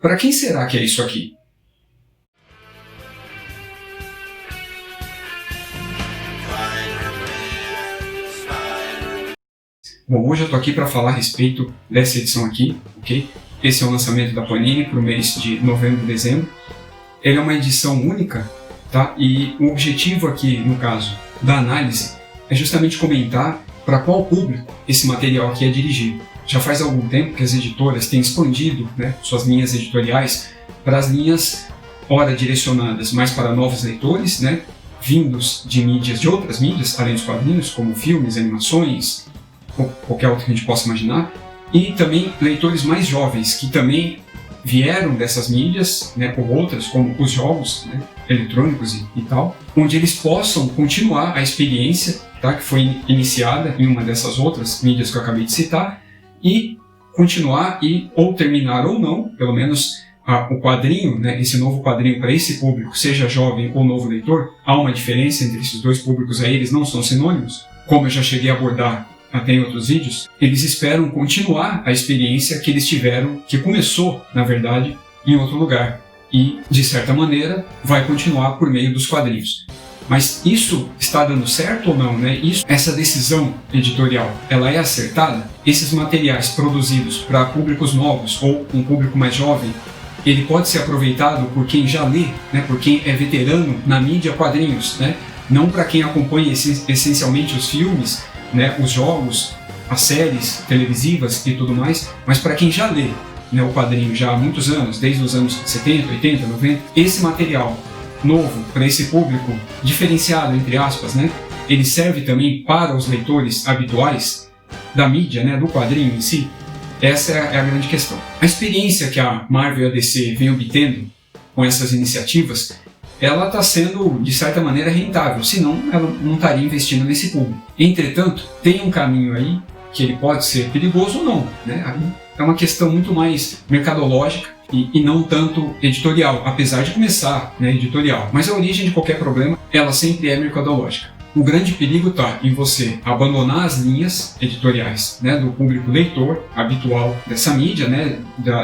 para quem será que é isso aqui? Bom, hoje eu estou aqui para falar a respeito dessa edição aqui, ok? Esse é o lançamento da Panini para o mês de novembro e dezembro. Ele é uma edição única, tá? E o objetivo aqui, no caso da análise, é justamente comentar para qual público esse material aqui é dirigido. Já faz algum tempo que as editoras têm expandido, né, suas linhas editoriais para as linhas, ora direcionadas mais para novos leitores, né, vindos de outras mídias, além dos quadrinhos, como filmes, animações, ou qualquer outro que a gente possa imaginar, e também leitores mais jovens, que também vieram dessas mídias, né, ou outras, como os jogos, né, eletrônicos e tal, onde eles possam continuar a experiência, tá, que foi iniciada em uma dessas outras mídias que eu acabei de citar, e continuar ou terminar ou não, pelo menos o quadrinho, né, esse novo quadrinho para esse público, seja jovem ou novo leitor. Há uma diferença entre esses dois públicos aí, eles não são sinônimos, como eu já cheguei a abordar até em outros vídeos. Eles esperam continuar a experiência que eles tiveram, que começou, na verdade, em outro lugar, e, de certa maneira, vai continuar por meio dos quadrinhos. Mas isso está dando certo ou não, né? Essa decisão editorial, ela é acertada? Esses materiais produzidos para públicos novos ou um público mais jovem, ele pode ser aproveitado por quem já lê, né? Por quem é veterano na mídia quadrinhos, né? Não para quem acompanha essencialmente os filmes, né? Os jogos, as séries televisivas e tudo mais, mas para quem já lê, né, o quadrinho já há muitos anos, desde os anos 70, 80, 90, esse material novo para esse público diferenciado, entre aspas, né, ele serve também para os leitores habituais da mídia, né, do quadrinho em si. Essa é a grande questão. A experiência que a Marvel e a DC vem obtendo com essas iniciativas, ela está sendo, de certa maneira, rentável, senão ela não estaria investindo nesse público. Entretanto, tem um caminho aí que ele pode ser perigoso ou não, né? É uma questão muito mais mercadológica e não tanto editorial, apesar de começar, né, editorial. Mas a origem de qualquer problema, ela sempre é mercadológica. O grande perigo está em você abandonar as linhas editoriais, né, do público leitor habitual dessa mídia, né,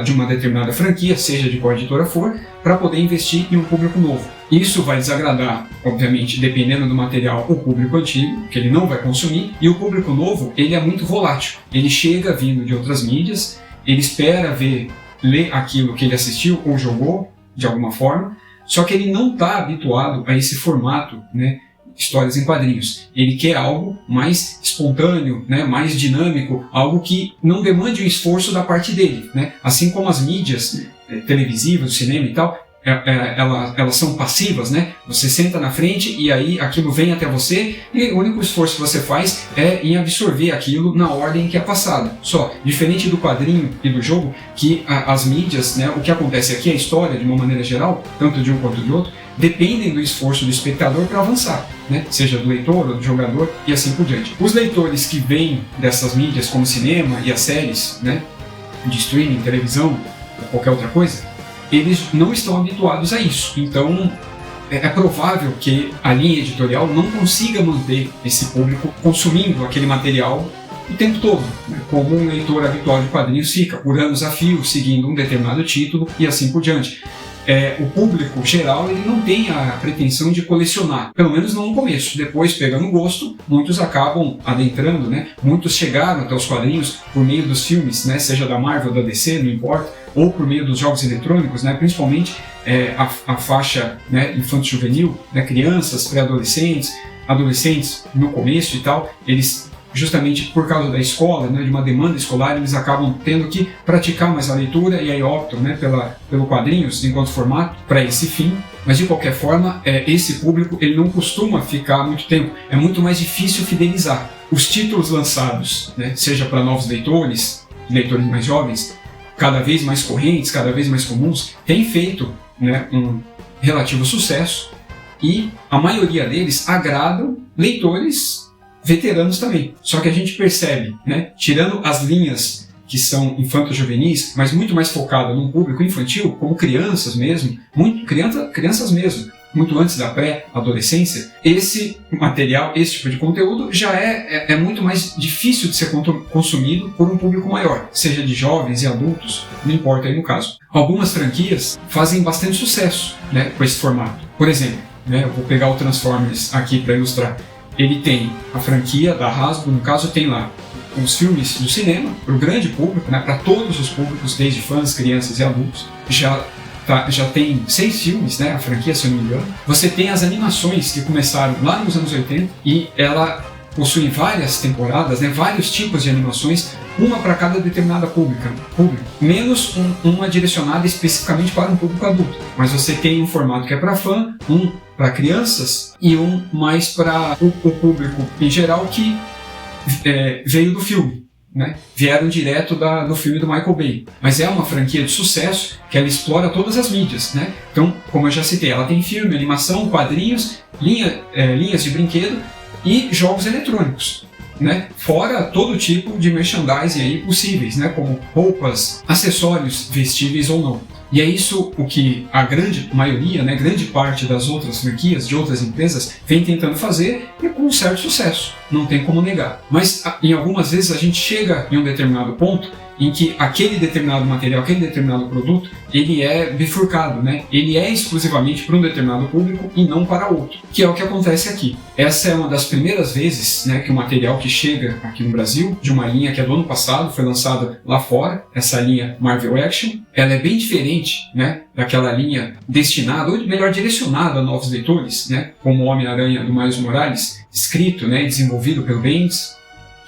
de uma determinada franquia, seja de qual editora for, para poder investir em um público novo. Isso vai desagradar, obviamente, dependendo do material, o público antigo, que ele não vai consumir, e o público novo, ele é muito volátil. Ele chega vindo de outras mídias, ele espera ler aquilo que ele assistiu ou jogou, de alguma forma, só que ele não está habituado a esse formato, né, histórias em quadrinhos. Ele quer algo mais espontâneo, né, mais dinâmico, algo que não demande um esforço da parte dele, né? Assim como as mídias televisivas, o cinema e tal, elas são passivas, né? Você senta na frente e aí aquilo vem até você e o único esforço que você faz é em absorver aquilo na ordem que é passada. Só, diferente do quadrinho e do jogo, que as mídias, né, o que acontece aqui, a história de uma maneira geral, tanto de um quanto de outro, dependem do esforço do espectador para avançar, né? Seja do leitor ou do jogador e assim por diante. Os leitores que vêm dessas mídias como cinema e as séries, né, de streaming, televisão ou qualquer outra coisa, eles não estão habituados a isso. Então é provável que a linha editorial não consiga manter esse público consumindo aquele material o tempo todo, né? Como um leitor habitual de quadrinhos fica, por anos a fio, seguindo um determinado título e assim por diante. O público geral, ele não tem a pretensão de colecionar, pelo menos não no começo. Depois, pegando gosto, muitos acabam adentrando, né? Muitos chegaram até os quadrinhos por meio dos filmes, né? Seja da Marvel, da DC, não importa, ou por meio dos jogos eletrônicos, né? Principalmente a faixa, né, infanto-juvenil, né? Crianças, pré-adolescentes, adolescentes no começo e tal, eles, justamente por causa da escola, né, de uma demanda escolar, eles acabam tendo que praticar mais a leitura e aí optam, né, pelo quadrinhos enquanto formato para esse fim. Mas de qualquer forma, esse público ele não costuma ficar muito tempo. É muito mais difícil fidelizar. Os títulos lançados, né, seja para novos leitores mais jovens, cada vez mais correntes, cada vez mais comuns, têm feito, né, um relativo sucesso e a maioria deles agradam leitores veteranos também. Só que a gente percebe, né, tirando as linhas que são infanto-juvenis, mas muito mais focada num público infantil, como crianças mesmo, crianças mesmo, muito antes da pré-adolescência, esse material, esse tipo de conteúdo já é muito mais difícil de ser consumido por um público maior, seja de jovens e adultos, não importa aí no caso. Algumas franquias fazem bastante sucesso, né, com esse formato. Por exemplo, né, eu vou pegar o Transformers aqui para ilustrar. Ele tem a franquia da Hasbro, no caso tem lá os filmes do cinema, para o grande público, né, para todos os públicos, desde fãs, crianças e adultos. Já tem 6 filmes, né, a franquia, se eu não me engano. Você tem as animações que começaram lá nos anos 80 e ela possui várias temporadas, né, vários tipos de animações, uma para cada determinada público, menos uma direcionada especificamente para um público adulto. Mas você tem um formato que é para fã, um para crianças e um mais para o público em geral que veio do filme, né? Vieram direto do filme do Michael Bay. Mas é uma franquia de sucesso que ela explora todas as mídias, né? Então, como eu já citei, ela tem filme, animação, quadrinhos, linhas de brinquedo e jogos eletrônicos, né? Fora todo tipo de merchandising aí possíveis, né? Como roupas, acessórios vestíveis ou não. E é isso o que a grande maioria, né, grande parte das outras franquias, de outras empresas, vem tentando fazer e com um certo sucesso, não tem como negar. Mas em algumas vezes a gente chega em um determinado ponto em que aquele determinado material, aquele determinado produto, ele é bifurcado, né? Ele é exclusivamente para um determinado público e não para outro, que é o que acontece aqui. Essa é uma das primeiras vezes, né, que o material que chega aqui no Brasil, de uma linha que é do ano passado, foi lançada lá fora, essa linha Marvel Action, ela é bem diferente, né, daquela linha destinada, ou melhor, direcionada a novos leitores, né, como o Homem-Aranha do Miles Morales, escrito, né, e desenvolvido pelo Bendis,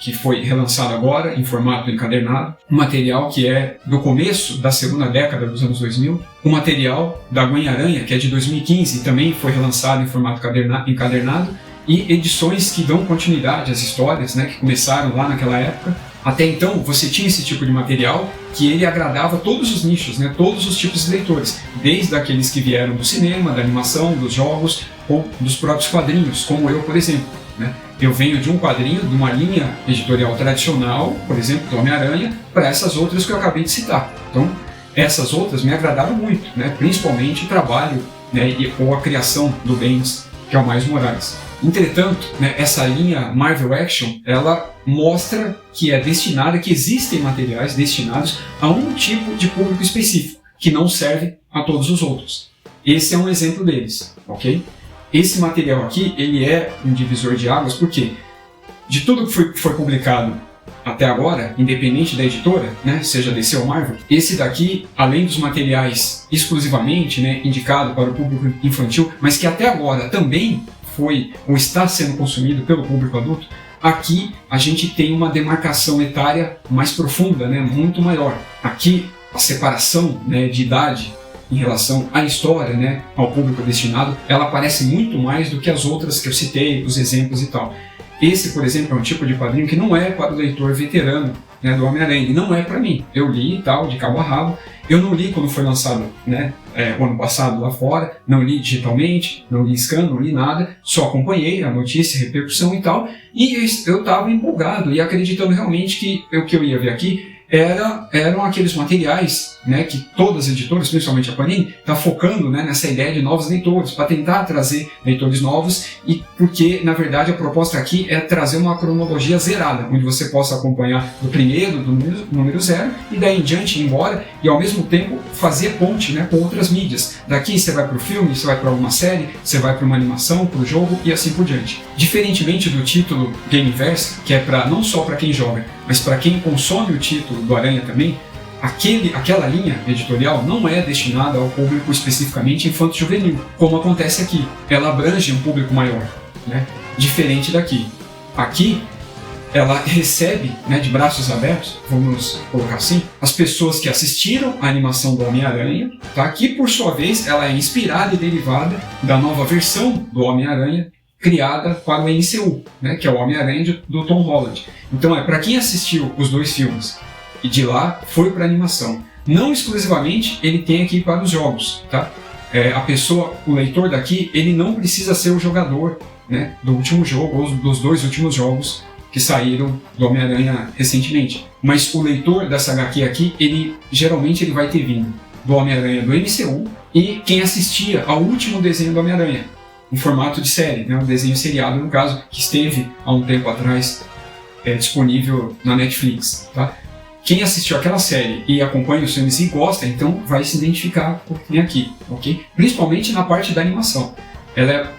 que foi relançado agora em formato encadernado, um material que é do começo da segunda década dos anos 2000, um material da Gwen-Aranha, que é de 2015, também foi relançado em formato encadernado, e edições que dão continuidade às histórias, né, que começaram lá naquela época. Até então, você tinha esse tipo de material que ele agradava todos os nichos, né, todos os tipos de leitores, desde aqueles que vieram do cinema, da animação, dos jogos, ou dos próprios quadrinhos, como eu, por exemplo, né? Eu venho de um quadrinho, de uma linha editorial tradicional, por exemplo, do Homem-Aranha, para essas outras que eu acabei de citar. Então, essas outras me agradaram muito, né? Principalmente o trabalho, né, ou a criação do Bendis, que é o Miles Morales. Entretanto, né, essa linha Marvel Action, ela mostra que é destinada, que existem materiais destinados a um tipo de público específico, que não serve a todos os outros. Esse é um exemplo deles, ok? Esse material aqui, ele é um divisor de águas, porque de tudo que foi publicado até agora, independente da editora, né, seja DC ou Marvel, esse daqui, além dos materiais exclusivamente, né, indicado para o público infantil, mas que até agora também foi ou está sendo consumido pelo público adulto, aqui a gente tem uma demarcação etária mais profunda, né, muito maior. Aqui a separação, né, de idade em relação à história, né, ao público destinado, ela aparece muito mais do que as outras que eu citei, os exemplos e tal. Esse, por exemplo, é um tipo de quadrinho que não é para o leitor veterano, né, do Homem-Aranha, ele não é para mim. Eu li e tal, de cabo a rabo. Eu não li quando foi lançado, né, o ano passado lá fora, não li digitalmente, não li scan, não li nada, só acompanhei a notícia, a repercussão e tal, e eu estava empolgado e acreditando realmente que o que eu ia ver aqui eram aqueles materiais, né, que todas as editoras, principalmente a Panini, está focando, né, nessa ideia de novos leitores, para tentar trazer leitores novos, e porque, na verdade, a proposta aqui é trazer uma cronologia zerada, onde você possa acompanhar do primeiro, do número 0, e daí em diante ir embora, e ao mesmo tempo fazer ponte, né, com outras mídias. Daqui você vai para o filme, você vai para uma série, você vai para uma animação, para o jogo, e assim por diante. Diferentemente do título Gameverse, que é não só para quem joga, mas para quem consome o título do Aranha também, aquela linha editorial não é destinada ao público especificamente infanto-juvenil, como acontece aqui. Ela abrange um público maior, né? Diferente daqui. Aqui, ela recebe, né, de braços abertos, vamos colocar assim, as pessoas que assistiram a animação do Homem-Aranha, tá? Que por sua vez ela é inspirada e derivada da nova versão do Homem-Aranha criada para o MCU, né, que é o Homem-Aranha do Tom Holland. Então para quem assistiu os 2 filmes e de lá foi para a animação. Não exclusivamente ele tem aqui para os jogos, tá? O leitor daqui, ele não precisa ser o jogador, né, do último jogo ou dos 2 últimos jogos que saíram do Homem-Aranha recentemente. Mas o leitor dessa HQ aqui, geralmente ele vai ter vindo do Homem-Aranha do MCU e quem assistia ao último desenho do Homem-Aranha, em formato de série, né, um desenho seriado, no caso, que esteve há um tempo atrás disponível na Netflix. Tá? Quem assistiu aquela série e acompanha os filmes e gosta, então vai se identificar com o que tem aqui, ok? Principalmente na parte da animação. Ela é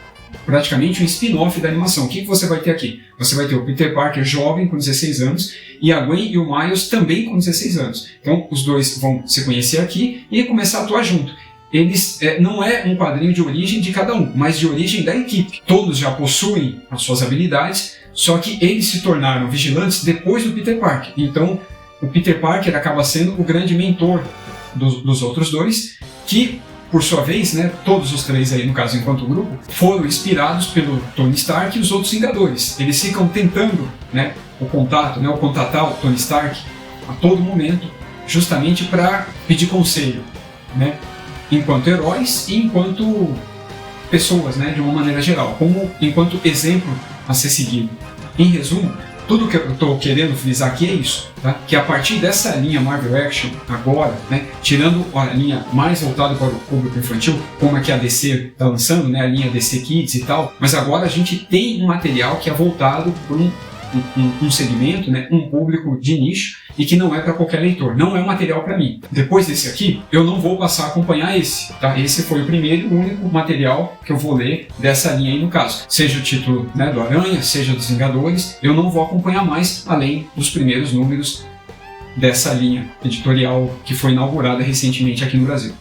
praticamente um spin-off da animação. O que você vai ter aqui? Você vai ter o Peter Parker jovem, com 16 anos, e a Gwen e o Miles também com 16 anos. Então, os dois vão se conhecer aqui e começar a atuar junto. Eles não é um quadrinho de origem de cada um, mas de origem da equipe. Todos já possuem as suas habilidades, só que eles se tornaram vigilantes depois do Peter Parker. Então, o Peter Parker acaba sendo o grande mentor dos outros dois, que, por sua vez, né, todos os três aí, no caso, enquanto grupo, foram inspirados pelo Tony Stark e os outros Vingadores. Eles ficam tentando, né, o contatar o Tony Stark a todo momento, justamente para pedir conselho, né, enquanto heróis e enquanto pessoas, né, de uma maneira geral, como enquanto exemplo a ser seguido. Em resumo, tudo que eu estou querendo frisar aqui é isso, tá? Que a partir dessa linha Marvel Action, agora, né, tirando a linha mais voltada para o público infantil, como é que a DC está lançando, né, a linha DC Kids e tal, mas agora a gente tem um material que é voltado por um segmento, né, um público de nicho e que não é para qualquer leitor, não é um material para mim. Depois desse aqui, eu não vou passar a acompanhar esse, tá? Esse foi o primeiro e único material que eu vou ler dessa linha aí no caso. Seja o título, né, do Aranha, seja dos Vingadores, eu não vou acompanhar mais além dos primeiros números dessa linha editorial que foi inaugurada recentemente aqui no Brasil.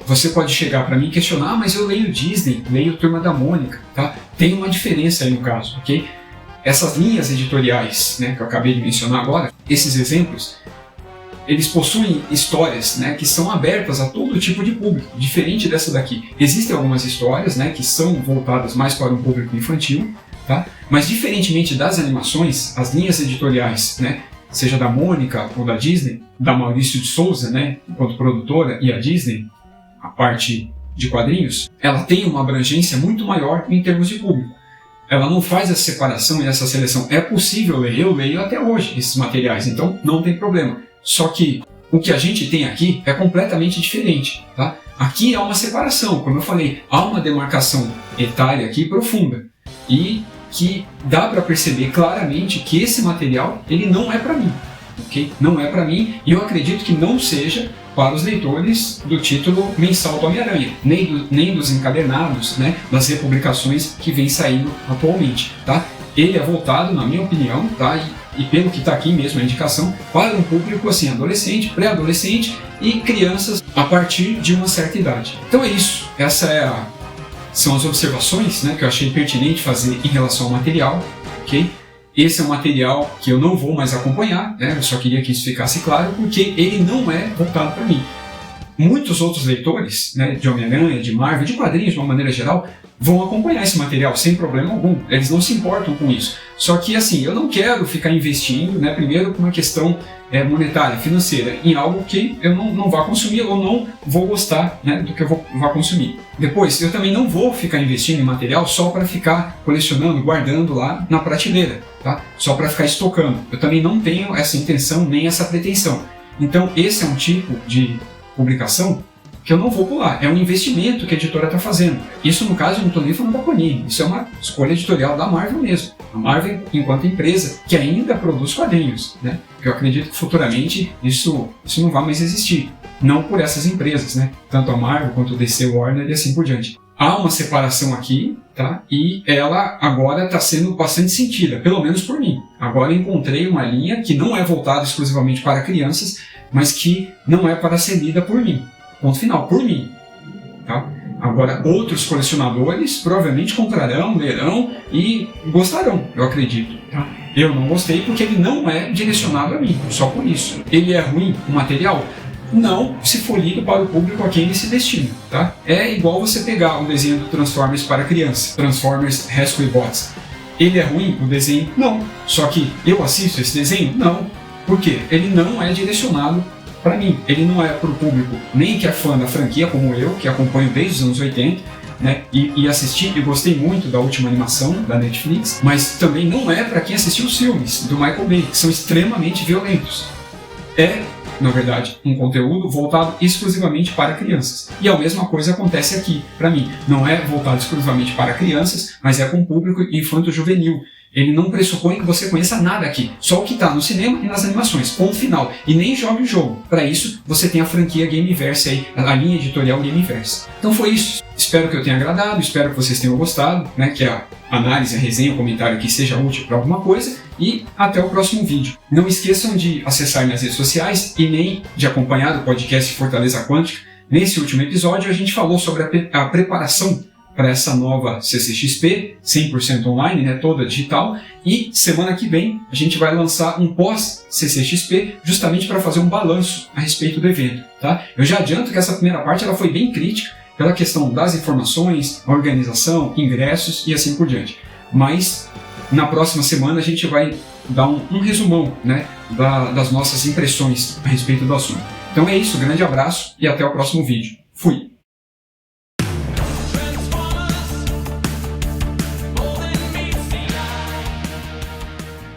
Você pode chegar para mim e questionar, mas eu leio Disney, leio Turma da Mônica, tá? Tem uma diferença aí no caso, ok? Essas linhas editoriais, né, que eu acabei de mencionar agora, esses exemplos, eles possuem histórias, né, que são abertas a todo tipo de público, diferente dessa daqui. Existem algumas histórias, né, que são voltadas mais para um público infantil, tá? Mas diferentemente das animações, as linhas editoriais, né, seja da Mônica ou da Disney, da Maurício de Souza, né, enquanto produtora, e a Disney, a parte de quadrinhos, ela tem uma abrangência muito maior em termos de público. Ela não faz essa separação e essa seleção. É possível ler, eu leio até hoje esses materiais, então não tem problema. Só que o que a gente tem aqui é completamente diferente, tá? Aqui há uma separação, como eu falei, há uma demarcação etária aqui profunda e que dá para perceber claramente que esse material ele não é para mim, ok? Não é para mim e eu acredito que não seja para os leitores do título mensal do Homem-Aranha, nem dos encadernados, né, das republicações que vem saindo atualmente, tá? Ele é voltado, na minha opinião, tá, e pelo que está aqui mesmo a indicação, para um público assim, adolescente, pré-adolescente e crianças a partir de uma certa idade. Então é isso, são as observações, né, que eu achei pertinente fazer em relação ao material, ok? Esse é um material que eu não vou mais acompanhar, né? Eu só queria que isso ficasse claro, porque ele não é voltado para mim. Muitos outros leitores, né, de Homem-Aranha, de Marvel, de quadrinhos de uma maneira geral, vão acompanhar esse material sem problema algum. Eles não se importam com isso. Só que assim, eu não quero ficar investindo, né, primeiro por uma questão monetária, financeira, em algo que eu não vá consumir ou não vou gostar, né, do que eu vá consumir. Depois, eu também não vou ficar investindo em material só para ficar colecionando, guardando lá na prateleira, tá? Só para ficar estocando. Eu também não tenho essa intenção nem essa pretensão. Então, esse é um tipo de publicação que eu não vou pular, é um investimento que a editora está fazendo. Isso, no caso, eu não estou nem falando da Panini, isso é uma escolha editorial da Marvel mesmo. A Marvel, enquanto empresa, que ainda produz quadrinhos, né? Porque eu acredito que futuramente isso não vai mais existir. Não por essas empresas, né? Tanto a Marvel quanto o DC Warner e assim por diante. Há uma separação aqui, tá? E ela agora está sendo bastante sentida, pelo menos por mim. Agora eu encontrei uma linha que não é voltada exclusivamente para crianças, mas que não é para ser lida por mim. Ponto final, por mim. Tá? Agora, outros colecionadores provavelmente comprarão, lerão e gostarão, eu acredito. Tá? Eu não gostei porque ele não é direcionado a mim, só por isso. Ele é ruim, o material? Não, se for lido para o público a quem ele se destina. Tá? É igual você pegar um desenho do Transformers para criança, Transformers Rescue Bots. Ele é ruim, o desenho? Não. Só que eu assisto esse desenho? Não. Por quê? Ele não é direcionado para mim. Ele não é para o público nem que é fã da franquia, como eu, que acompanho desde os anos 80, né? E assisti e gostei muito da última animação da Netflix, mas também não é para quem assistiu os filmes do Michael Bay, que são extremamente violentos. É na verdade, um conteúdo voltado exclusivamente para crianças. E a mesma coisa acontece aqui, para mim. Não é voltado exclusivamente para crianças, mas é com o público infanto-juvenil. Ele não pressupõe que você conheça nada aqui, só o que está no cinema e nas animações, ponto final. E nem jogue o jogo. Para isso, você tem a franquia Gameverse aí, a linha editorial Gameverse. Então foi isso. Espero que eu tenha agradado, espero que vocês tenham gostado, né, que a análise, a resenha, o comentário aqui seja útil para alguma coisa. E até o próximo vídeo. Não esqueçam de acessar minhas redes sociais e nem de acompanhar o podcast Fortaleza Quântica. Nesse último episódio, a gente falou sobre a preparação para essa nova CCXP, 100% online, né, toda digital, e semana que vem a gente vai lançar um pós-CCXP justamente para fazer um balanço a respeito do evento. Tá? Eu já adianto que essa primeira parte ela foi bem crítica pela questão das informações, a organização, ingressos e assim por diante. Mas na próxima semana a gente vai dar um resumão, né, das nossas impressões a respeito do assunto. Então é isso, grande abraço e até o próximo vídeo. Fui!